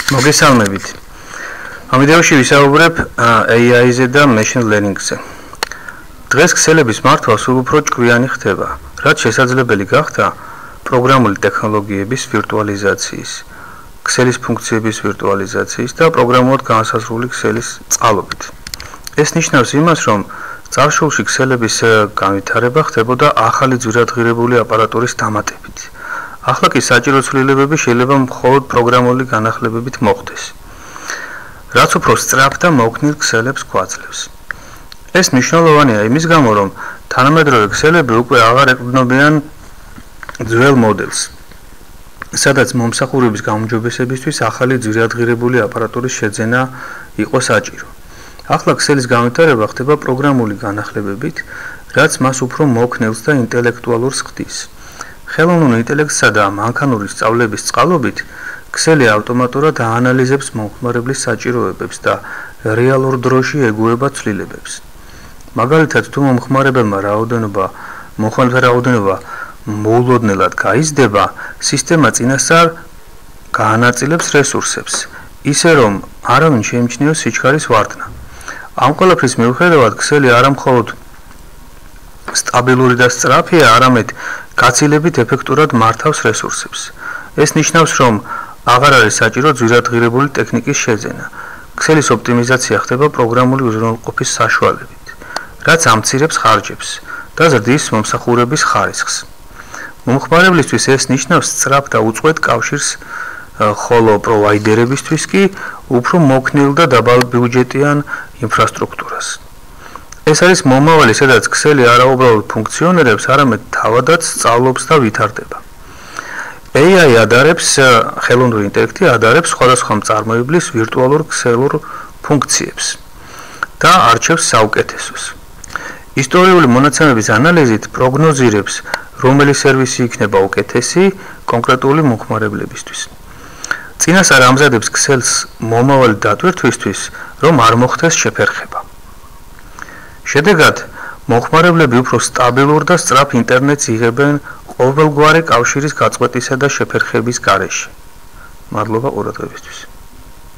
მოგესალმებით. ამ ვიდეოში ვისაუბრებ AI-ზე და machine learning-ზე. დღეს ქსელების მართვა სულ უფრო ჭკვიანი ხდება, რაც შესაძლებელი გახდა პროგრამული ტექნოლოგიების ვირტუალიზაციის, ქსელის ფუნქციების ვირტუალიზაციის და პროგრამულად განსაზღვრული ქსელის წყალობით. ეს ნიშნავს იმას, რომ წარსულში ქსელების განვითარება ხდებოდა ახალი ძვირადღირებული აპარატურის დამატებით. ახლა კი საჭირო ცვლილებები შეიძლება მხოლოდ პროგრამული განახლებებით მოხდეს. რაც უფრო სწრაფ და მოქნილ ქსელებს გვაძლევს. ეს მნიშვნელოვანია იმის გამო, რომ თანამედროვე ქსელები უკვე აღარ ეყრდნობიან ძველ მოდელს, სადაც მომსახურების გაუმჯობესებისთვის ახალი ძვირადღირებული აპარატურის შეძენა იყო საჭირო. ახლა ქსელის განვითარება ხდება პროგრამული განახლებებით, რაც მას უფრო მოქნილს და ინტელექტუალურს ხდის. ხელოვნურ ინტელექტსა და მანქანური სწავლების წყალობით ქსელი ავტომატურად აანალიზებს მომხმარებლის საჭიროებებს და რეალურ დროში ეგუება ცვლილებებს. მაგალითად, თუ მომხმარებელმა რაოდენობა მოულოდნელად გაიზრდება, სისტემა წინასწარ გაანაწილებს რესურსებს, ისე რომ არავინ შეიმჩნიოს სიჩქარის ვარდნა. ამ ყველაფრის მიუხედავად, ქსელი არა მხოლოდ სტაბილური და სწრაფია, არამედ გაცილებით ეფექტურად მართავს რესურსებს. ეს ნიშნავს, რომ აღარ არის საჭირო ძვირადღირებული ტექნიკის შეძენა. ქსელის ოპტიმიზაცია ხდება პროგრამული უზრუნველყოფის საშუალებით, რაც ამცირებს ხარჯებს და ზრდის მომსახურების ხარისხს. მომხმარებლისთვის ეს ნიშნავს სწრაფ და უწყვეტ კავშირს, ხოლო პროვაიდერებისთვის კი უფრო მოქნილ და დაბალბიუჯეტიან ინფრასტრუქტურას. ეს არის მომავალი, სადაც ქსელი არა უბრალოდ ფუნქციონირებს, არამედ თავადაც სწავლობს და ვითარდება. AI ადარებს, ხელოვნური ინტელექტი ადარებს სხვადასხვა მწარმოებლის ვირტუალურ ქსელურ ფუნქციებს და არჩევს საუკეთესოს. ისტორიული მონაცემების ანალიზით პროგნოზირებს, რომელი სერვისი იქნება უკეთესი კონკრეტული მომხმარებლებისთვის. წინასწარ ამზადებს ქსელს მომავალი დატვირთვისთვის, რომ არ მოხდეს შეფერხება. შედეგად, მომხმარებლები უფრო სტაბილურ და სწრაფ ინტერნეტს იღებენ ყოველგვარი კავშირის გაწყვეტისა და შეფერხების გარეშე. მადლობა ყურადღებისთვის.